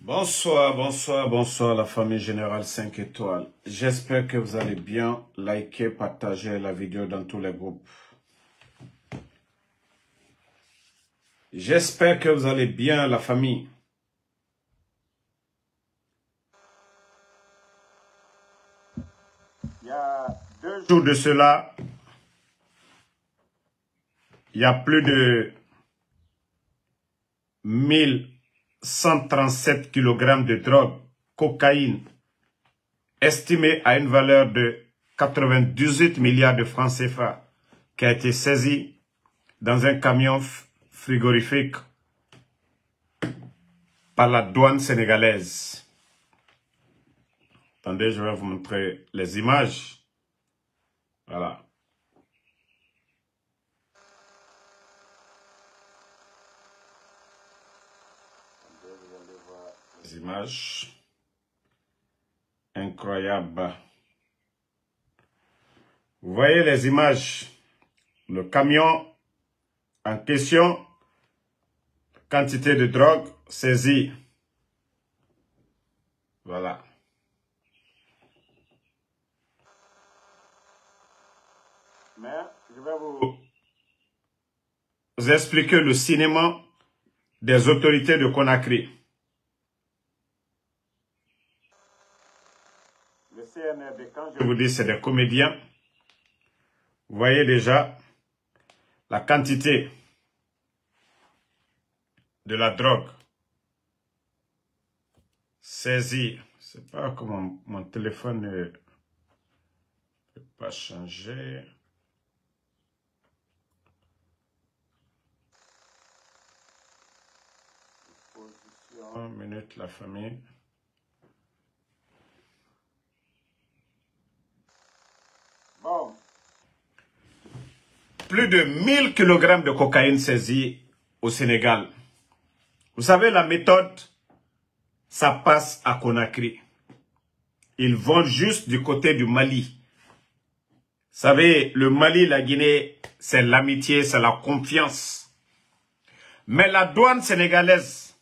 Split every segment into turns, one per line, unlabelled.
Bonsoir, bonsoir, bonsoir la famille Générale 5 étoiles. J'espère que vous allez bien. Likez, partagez la vidéo dans tous les groupes. J'espère que vous allez bien la famille. Il y a 2 jours de cela, il y a plus de 1137 kg de drogue, cocaïne, estimée à une valeur de 98 milliards de francs CFA, qui a été saisie dans un camion frigorifique par la douane sénégalaise. Attendez, je vais vous montrer les images. Voilà. Attendez, vous allez voir les images. Incroyable. Vous voyez les images. Le camion en question, quantité de drogue saisie. Voilà. Mais je vais vous expliquer le cinéma des autorités de Conakry. Le CNRD, quand je vous dis c'est des comédiens, vous voyez déjà la quantité de la drogue saisie. Je ne sais pas comment mon téléphone ne peut pas changer. Position, 1 minute la famille. Bon. Plus de 1000 kg de cocaïne saisie au Sénégal. Vous savez, la méthode, ça passe à Conakry. Ils vont juste du côté du Mali. Vous savez, le Mali, la Guinée, c'est l'amitié, c'est la confiance. Mais la douane sénégalaise,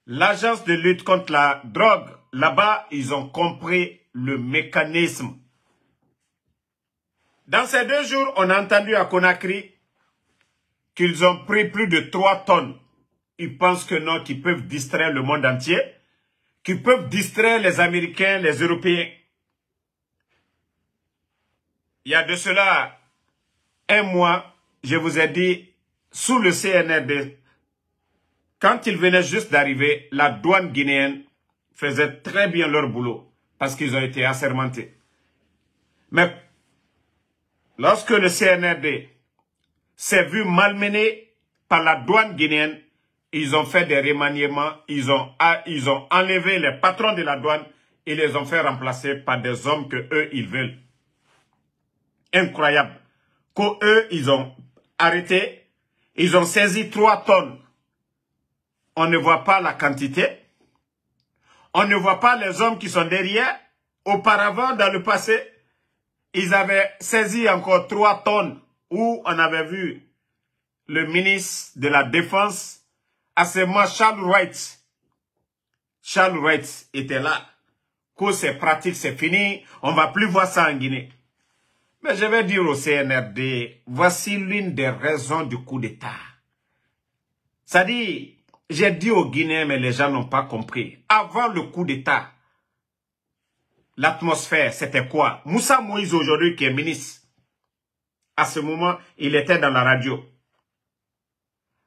l'agence de lutte contre la drogue, là-bas, ils ont compris le mécanisme. Dans ces 2 jours, on a entendu à Conakry qu'ils ont pris plus de 3 tonnes. Ils pensent que non, qu'ils peuvent distraire le monde entier, qu'ils peuvent distraire les Américains, les Européens. Il y a de cela 1 mois, je vous ai dit, sous le CNRD, quand ils venaient juste d'arriver, la douane guinéenne faisait très bien leur boulot parce qu'ils ont été assermentés. Mais lorsque le CNRD s'est vu malmené par la douane guinéenne, ils ont fait des remaniements, ils ont enlevé les patrons de la douane et les ont fait remplacer par des hommes que eux ils veulent. Incroyable. Qu'eux ils ont arrêté, ils ont saisi 3 tonnes. On ne voit pas la quantité. On ne voit pas les hommes qui sont derrière. Auparavant, dans le passé, ils avaient saisi encore 3 tonnes où on avait vu le ministre de la Défense, à ce moment, Charles Wright. Charles Wright était là. Que c'est pratique, c'est fini. On ne va plus voir ça en Guinée. Mais je vais dire au CNRD, voici l'une des raisons du coup d'État. C'est-à-dire, j'ai dit aux Guinéens, mais les gens n'ont pas compris. Avant le coup d'État, l'atmosphère, c'était quoi? Moussa Moïse, aujourd'hui, qui est ministre, à ce moment, il était dans la radio.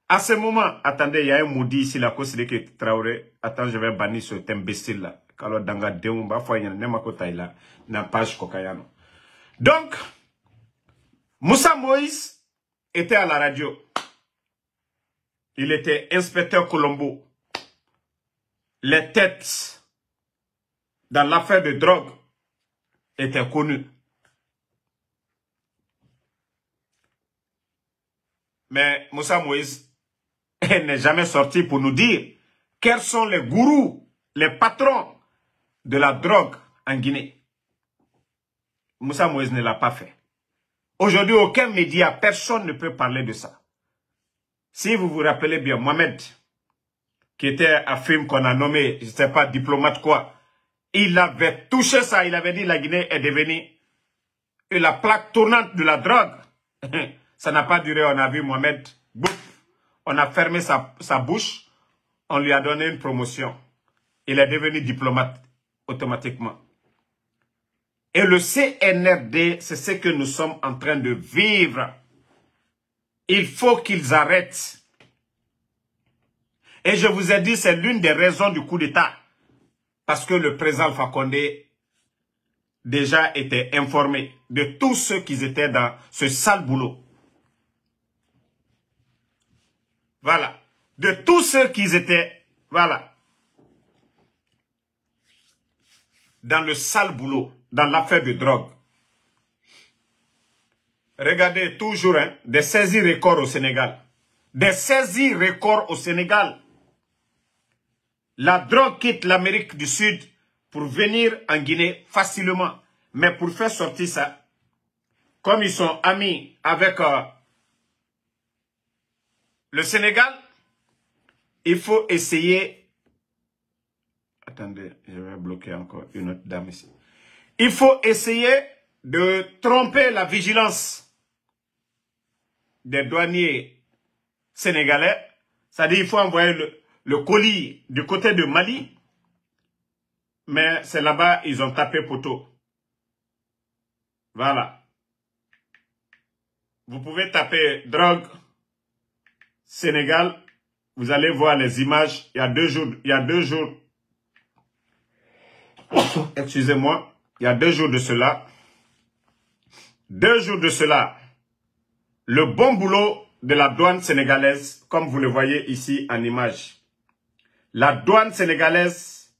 À ce moment, attendez, il y a un maudit ici, la cause de Traoré. Attends, je vais bannir cet imbécile là. Alors, danga deumba, faut y en a là, na page kokayano. Donc, Moussa Moïse était à la radio. Il était inspecteur Colombo. Les têtes dans l'affaire de drogue étaient connues. Mais Moussa Moïse n'est jamais sorti pour nous dire quels sont les gourous, les patrons de la drogue en Guinée. Moussa Moïse ne l'a pas fait. Aujourd'hui, aucun média, personne ne peut parler de ça. Si vous vous rappelez bien, Mohamed, qui était un film qu'on a nommé, je ne sais pas, diplomate quoi. Il avait touché ça, il avait dit la Guinée est devenue la plaque tournante de la drogue. Ça n'a pas duré, on a vu Mohamed, bouf, on a fermé sa bouche, on lui a donné une promotion. Il est devenu diplomate automatiquement. Et le CNRD, c'est ce que nous sommes en train de vivre. Il faut qu'ils arrêtent. Et je vous ai dit, c'est l'une des raisons du coup d'État. Parce que le président Alpha Condé déjà était informé de tous ceux qui étaient dans ce sale boulot. Voilà. De tous ceux qui étaient, voilà, dans le sale boulot, dans l'affaire de drogue. Regardez toujours, hein, des saisies records au Sénégal. Des saisies records au Sénégal. La drogue quitte l'Amérique du Sud pour venir en Guinée facilement. Mais pour faire sortir ça, comme ils sont amis avec le Sénégal, il faut essayer... Attendez, je vais bloquer encore une autre dame ici. Il faut essayer de tromper la vigilance des douaniers sénégalais. C'est-à-dire qu'il faut envoyer le colis du côté de Mali. Mais c'est là-bas, ils ont tapé poteau. Voilà. Vous pouvez taper drogue Sénégal. Vous allez voir les images. Il y a 2 jours. Excusez-moi. Il y a 2 jours de cela. 2 jours de cela. Le bon boulot de la douane sénégalaise, comme vous le voyez ici en image. La douane sénégalaise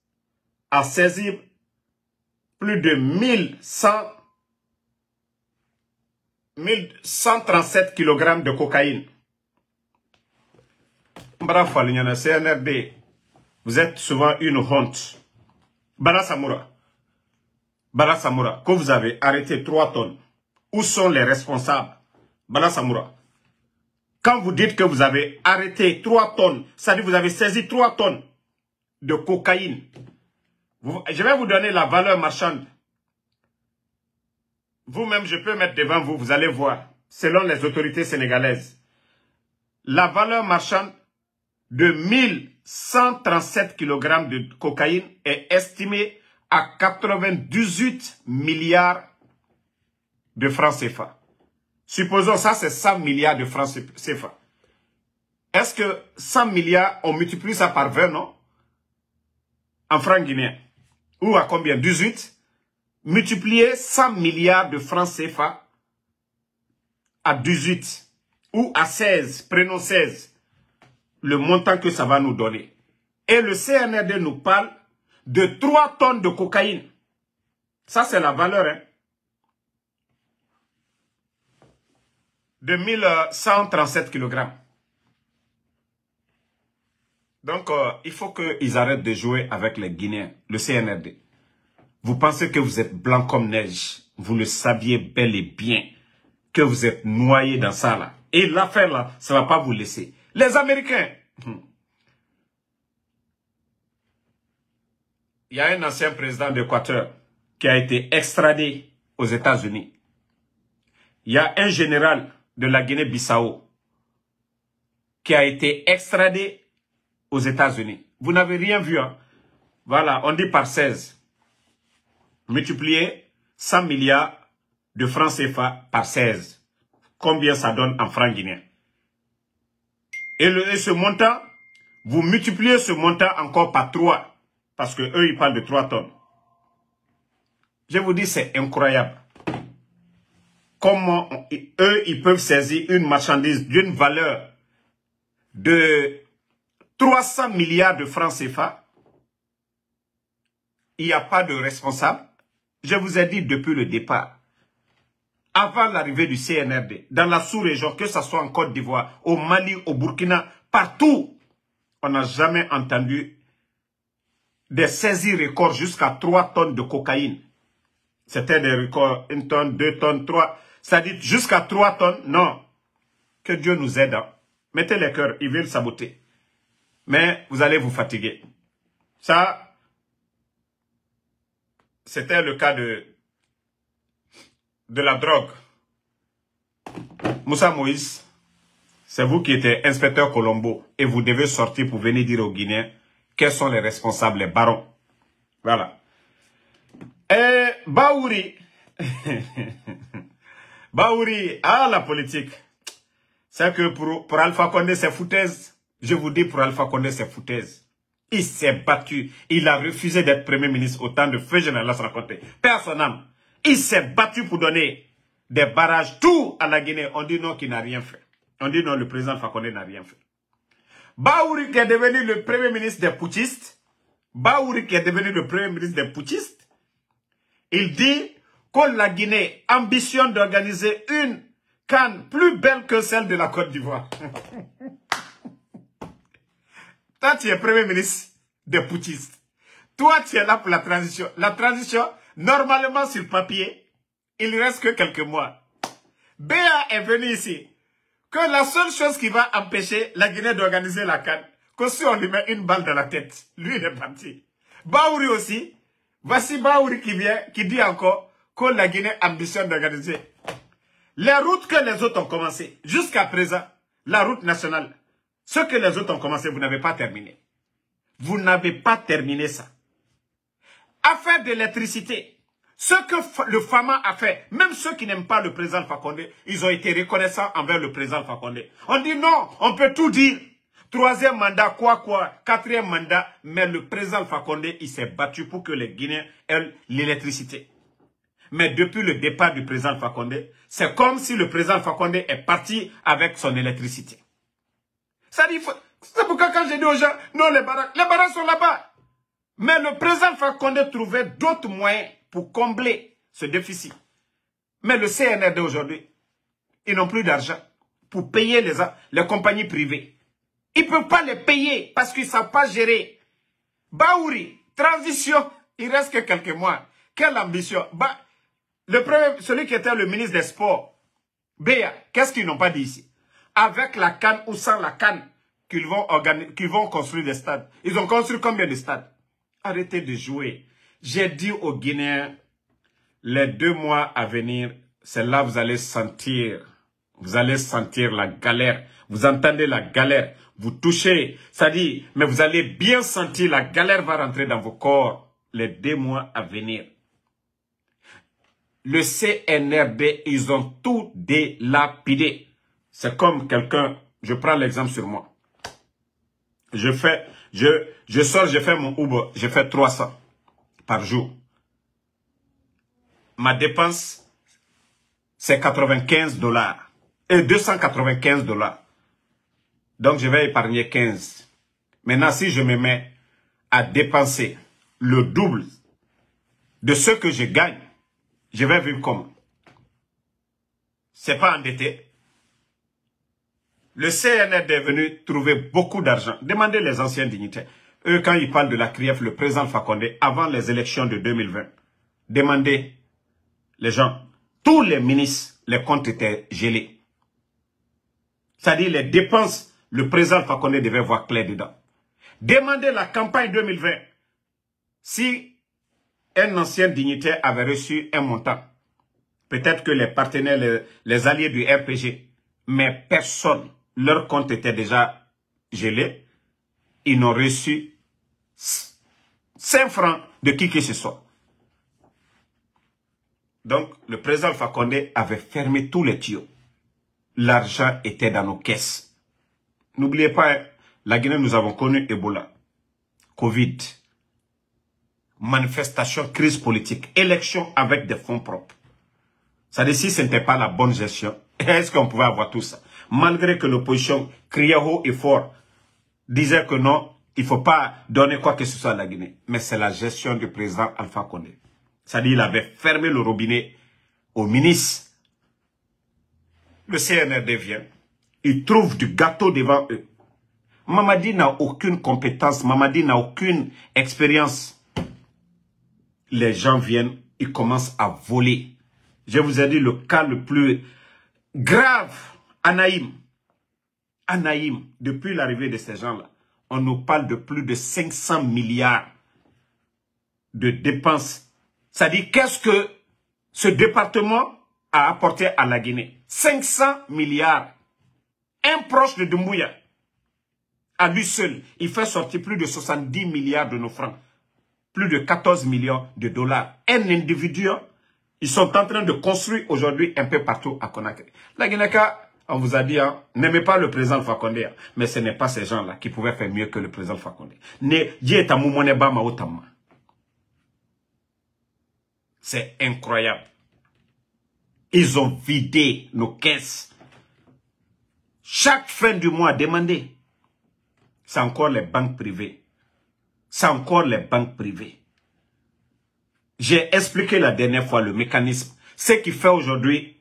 a saisi plus de 1137 kg de cocaïne. Bravo, CNRD, vous êtes souvent une honte. Bala Samoura, que vous avez arrêté 3 tonnes. Où sont les responsables? Bala Samoura. Quand vous dites que vous avez arrêté 3 tonnes, c'est-à-dire que vous avez saisi 3 tonnes de cocaïne. Je vais vous donner la valeur marchande. Vous-même, je peux mettre devant vous, vous allez voir, selon les autorités sénégalaises. La valeur marchande de 1137 kg de cocaïne est estimée à 98 milliards de francs CFA. Supposons ça, c'est 100 milliards de francs CFA. Est-ce que 100 milliards, on multiplie ça par 20, non? En francs guinéens. Ou à combien? 18? Multiplier 100 milliards de francs CFA à 18 ou à 16, prenons 16, le montant que ça va nous donner. Et le CNRD nous parle de 3 tonnes de cocaïne. Ça, c'est la valeur, hein, de 1137 kg. Donc, il faut qu'ils arrêtent de jouer avec les Guinéens, le CNRD. Vous pensez que vous êtes blanc comme neige. Vous le saviez bel et bien que vous êtes noyé dans ça là. Et l'affaire là, ça ne va pas vous laisser. Les Américains. Il y a un ancien président d'Équateur qui a été extradé aux États-Unis. Il y a un général de la Guinée-Bissau qui a été extradé aux États-Unis. Vous n'avez rien vu, hein? Voilà, on dit par 16. Multipliez 100 milliards de francs CFA par 16. Combien ça donne en francs guinéens? Et ce montant, vous multipliez ce montant encore par 3. Parce que eux, ils parlent de 3 tonnes. Je vous dis, c'est incroyable. Comment eux, ils peuvent saisir une marchandise d'une valeur de 300 milliards de francs CFA. Il n'y a pas de responsable. Je vous ai dit depuis le départ, avant l'arrivée du CNRD, dans la sous-région, que ce soit en Côte d'Ivoire, au Mali, au Burkina, partout, on n'a jamais entendu des saisies records jusqu'à 3 tonnes de cocaïne. C'était des records, 1 tonne, 2 tonnes, 3. C'est-à-dire jusqu'à 3 tonnes, non. Que Dieu nous aide. Hein. Mettez les cœurs, ils veulent saboter. Mais vous allez vous fatiguer. Ça, c'était le cas de la drogue. Moussa Moïse, c'est vous qui êtes inspecteur Colombo et vous devez sortir pour venir dire aux Guinéens quels sont les responsables, les barons. Voilà. Et Baouri, Baouri, la politique. C'est que pour Alpha Condé, c'est foutaise. Je vous dis, pour Alpha Condé, c'est foutaise. Il s'est battu. Il a refusé d'être Premier ministre au temps de Feu Général Lassana Conté. Personne. Il s'est battu pour donner des barrages, tout à la Guinée. On dit non, qu'il n'a rien fait. On dit non, le président Alpha Condé n'a rien fait. Baouri qui est devenu le Premier ministre des putschistes. Baouri qui est devenu le Premier ministre des putschistes. Il dit que la Guinée ambitionne d'organiser une CAN plus belle que celle de la Côte d'Ivoire. Toi, tu es Premier ministre des putschistes. Toi, tu es là pour la transition. La transition, normalement, sur le papier, il ne reste que quelques mois. Béa est venu ici. Que la seule chose qui va empêcher la Guinée d'organiser la CAN, que si on lui met une balle dans la tête, lui, il est parti. Baouri aussi. Voici Baouri qui vient, qui dit encore que la Guinée ambitionne d'organiser. Les routes que les autres ont commencé, jusqu'à présent, la route nationale, ce que les autres ont commencé, vous n'avez pas terminé. Vous n'avez pas terminé ça. Affaire d'électricité, ce que le FAMA a fait, même ceux qui n'aiment pas le président Alpha Condé, ils ont été reconnaissants envers le président Alpha Condé. On dit non, on peut tout dire. Troisième mandat, quatrième mandat, mais le président Alpha Condé, il s'est battu pour que les Guinéens aient l'électricité. Mais depuis le départ du président Alpha Condé, c'est comme si le président Alpha Condé est parti avec son électricité. Ça dit, c'est pourquoi quand j'ai dit aux gens, non, les barrages sont là-bas. Mais le président Alpha Condé trouvait d'autres moyens pour combler ce déficit. Mais le CNRD aujourd'hui, ils n'ont plus d'argent pour payer les compagnies privées. Ils ne peuvent pas les payer parce qu'ils ne savent pas gérer. Baouri, transition, il reste que quelques mois. Quelle ambition. Celui qui était le ministre des Sports, Béa, qu'est-ce qu'ils n'ont pas dit ici? Avec la CAN ou sans la CAN, qu'ils vont construire des stades. Ils ont construit combien de stades? Arrêtez de jouer. J'ai dit aux Guinéens, les 2 mois à venir, c'est là que vous allez sentir la galère. Vous entendez la galère. Vous touchez, ça dit, mais vous allez bien sentir la galère va rentrer dans vos corps les 2 mois à venir. Le CNRD, ils ont tout délapidé. C'est comme quelqu'un, je prends l'exemple sur moi. Je sors, je fais mon Uber, je fais 300 par jour. Ma dépense, c'est 95 $. Et 295 $. Donc, je vais épargner 15. Maintenant, si je me mets à dépenser le double de ce que je gagne, je vais vivre comment? C'est pas endetté. Le CNRD est venu trouver beaucoup d'argent. Demandez les anciens dignitaires. Eux, quand ils parlent de la CRIEF, le président Alpha Condé, avant les élections de 2020, demandez les gens. Tous les ministres, les comptes étaient gelés. C'est-à-dire les dépenses, le président Alpha Condé devait voir clair dedans. Demandez la campagne 2020. Si un ancien dignitaire avait reçu un montant, peut-être que les partenaires, les alliés du RPG, mais personne, leur compte était déjà gelé, ils n'ont reçu 5 francs de qui que ce soit. Donc, le président Alpha Condé avait fermé tous les tuyaux. L'argent était dans nos caisses. N'oubliez pas, la Guinée, nous avons connu Ebola, Covid, manifestation, crise politique, élection avec des fonds propres. Ça dit, si ce n'était pas la bonne gestion, est-ce qu'on pouvait avoir tout ça? Malgré que l'opposition criait haut et fort, disait que non, il ne faut pas donner quoi que ce soit à la Guinée. Mais c'est la gestion du président Alpha Condé. Ça dit, il avait fermé le robinet au ministre. Le CNRD vient, il trouve du gâteau devant eux. Mamadi n'a aucune compétence, Mamadi n'a aucune expérience. Les gens viennent, ils commencent à voler. Je vous ai dit le cas le plus grave, Anaïm. Anaïm, depuis l'arrivée de ces gens-là, on nous parle de plus de 500 milliards de dépenses. C'est-à-dire, qu'est-ce que ce département a apporté à la Guinée? 500 milliards. Un proche de Doumbouya, à lui seul, il fait sortir plus de 70 milliards de nos francs. Plus de 14 millions de dollars. Un individu, ils sont en train de construire aujourd'hui un peu partout à Conakry. La Guinée-Ka, on vous a dit, hein, n'aimez pas le président Alpha Condé, hein, mais ce n'est pas ces gens-là qui pouvaient faire mieux que le président Alpha Condé. C'est incroyable. Ils ont vidé nos caisses. Chaque fin du mois, demandez. C'est encore les banques privées. C'est encore les banques privées. J'ai expliqué la dernière fois le mécanisme. Ce qui fait aujourd'hui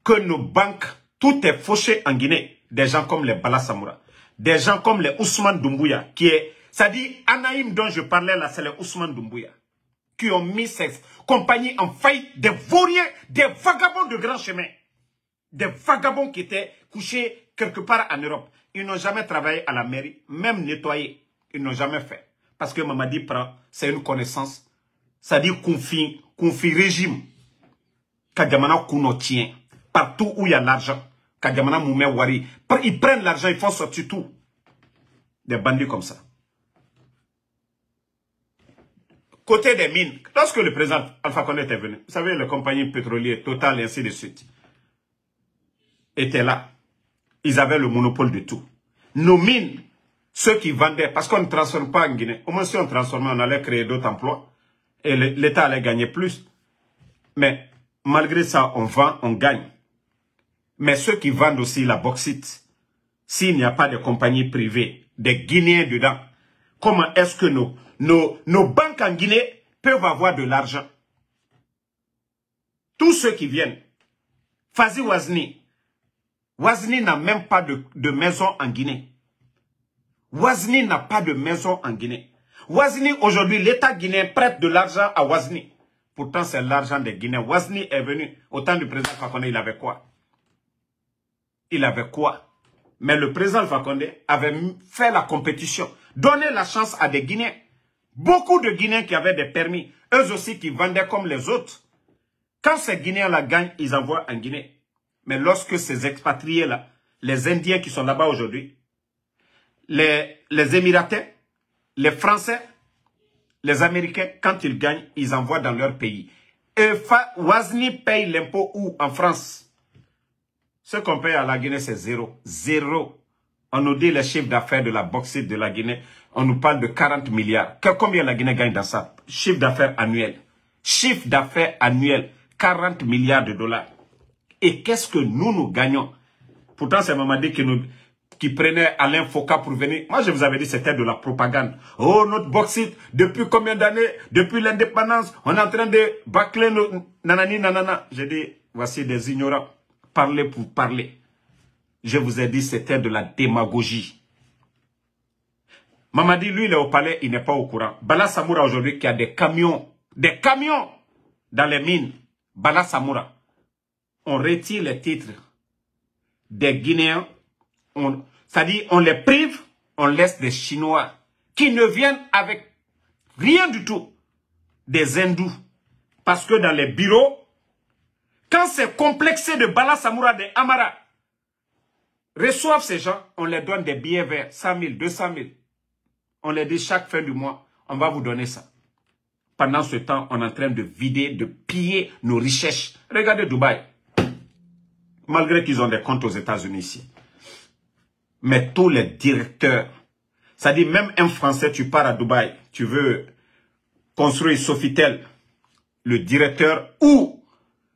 que nos banques, tout est fauché en Guinée. Des gens comme les Bala Samoura. Des gens comme les Ousmane Doumbouya. Ça dit, Anaïm dont je parlais là, c'est les Ousmane Doumbouya. Qui ont mis ces compagnies en faillite. Des vauriens, des vagabonds de grand chemin. Des vagabonds qui étaient couchés quelque part en Europe. Ils n'ont jamais travaillé à la mairie, même nettoyé. Ils n'ont jamais fait. Parce que Mamadi prend, c'est une connaissance. Ça dit confie régime. Kadjamana Kouno tient. Partout où il y a l'argent. Kadjamana Moumé Wari. Ils prennent l'argent, ils font sortir tout. Des bandits comme ça. Côté des mines, lorsque le président Alpha Condé était venu, vous savez, les compagnies pétrolières, Total et ainsi de suite, étaient là. Ils avaient le monopole de tout. Nos mines, ceux qui vendaient, parce qu'on ne transforme pas en Guinée. Au moins si on transformait, on allait créer d'autres emplois. Et l'État allait gagner plus. Mais malgré ça, on vend, on gagne. Mais ceux qui vendent aussi la bauxite, s'il n'y a pas de compagnies privées, des Guinéens dedans, comment est-ce que nos banques en Guinée peuvent avoir de l'argent? Tous ceux qui viennent, Fazi Wazni, Wazni n'a même pas de maison en Guinée. Wazni n'a pas de maison en Guinée. Wazni, aujourd'hui, l'État guinéen prête de l'argent à Wazni. Pourtant, c'est l'argent des Guinéens. Wazni est venu, au temps du président Fakonde, il avait quoi? Il avait quoi? Mais le président Fakonde avait fait la compétition, donné la chance à des Guinéens. Beaucoup de Guinéens qui avaient des permis, eux aussi qui vendaient comme les autres. Quand ces Guinéens-là gagnent, ils envoient en Guinée. Mais lorsque ces expatriés-là, les Indiens qui sont là-bas aujourd'hui, les Émiratais, les Français, les Américains, quand ils gagnent, ils envoient dans leur pays. Et Wazni paye l'impôt où? En France. Ce qu'on paye à la Guinée, c'est zéro. Zéro. On nous dit les chiffres d'affaires de la bauxite de la Guinée. On nous parle de 40 milliards. Combien la Guinée gagne dans ça? Chiffre d'affaires annuel. Chiffre d'affaires annuel. 40 milliards de dollars. Et qu'est-ce que nous gagnons? Pourtant, c'est Mamadi qui prenait Alain Foka pour venir. Moi, je vous avais dit, c'était de la propagande. Oh, notre bauxite, depuis combien d'années? Depuis l'indépendance, on est en train de bâcler nos nanani, nanana. J'ai dit, voici des ignorants. Parler pour parler. Je vous ai dit, c'était de la démagogie. Mamadi, lui, il est au palais, il n'est pas au courant. Bala Samoura, aujourd'hui, qui a des camions dans les mines. Bala Samoura. On retire les titres des Guinéens. C'est-à-dire, on les prive, on laisse des Chinois qui ne viennent avec rien du tout. Des hindous. Parce que dans les bureaux, quand c'est complexé de Bala Samoura, des Amara, reçoivent ces gens, on les donne des billets verts, 100 000, 200 000. On les dit chaque fin du mois, on va vous donner ça. Pendant ce temps, on est en train de vider, de piller nos richesses. Regardez Dubaï. Malgré qu'ils ont des comptes aux États-Unis ici. Mais tous les directeurs, c'est-à-dire même un Français, tu pars à Dubaï, tu veux construire Sofitel, le directeur ou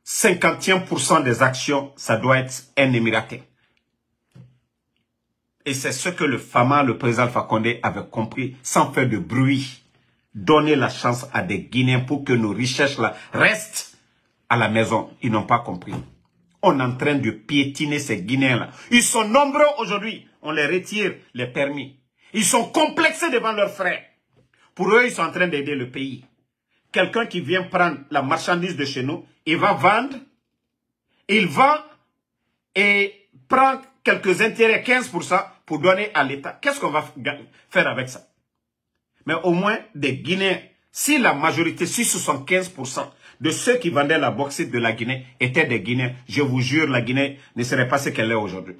51% des actions, ça doit être un Émiratais. Et c'est ce que le Fama, le président Alpha Condé, avait compris sans faire de bruit. Donner la chance à des Guinéens pour que nos richesses là restent à la maison. Ils n'ont pas compris. On est en train de piétiner ces Guinéens-là. Ils sont nombreux aujourd'hui. On les retire les permis. Ils sont complexés devant leurs frères. Pour eux, ils sont en train d'aider le pays. Quelqu'un qui vient prendre la marchandise de chez nous, il va vendre. Il vend et prend quelques intérêts, 15%, pour donner à l'État. Qu'est-ce qu'on va faire avec ça? Mais au moins, des Guinéens, si la majorité, si 75% de ceux qui vendaient la bauxite de la Guinée étaient des Guinéens, je vous jure, la Guinée ne serait pas ce qu'elle est aujourd'hui.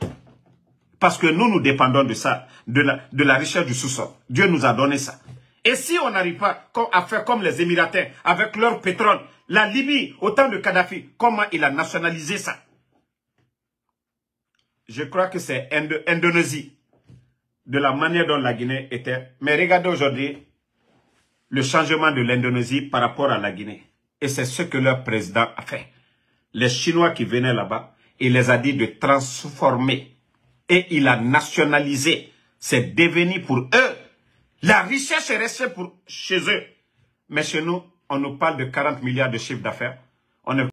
Parce que nous dépendons de ça, de la richesse du sous-sol. Dieu nous a donné ça. Et si on n'arrive pas à faire comme les Émiratains, avec leur pétrole, la Libye, au temps de Kadhafi, comment il a nationalisé ça? Je crois que c'est Indonésie, de la manière dont la Guinée était. Mais regardez aujourd'hui le changement de l'Indonésie par rapport à la Guinée. Et c'est ce que leur président a fait. Les Chinois qui venaient là-bas, il les a dit de transformer. Et il a nationalisé. C'est devenu pour eux. La richesse est restée chez eux. Mais chez nous, on nous parle de 40 milliards de chiffre d'affaires. On ne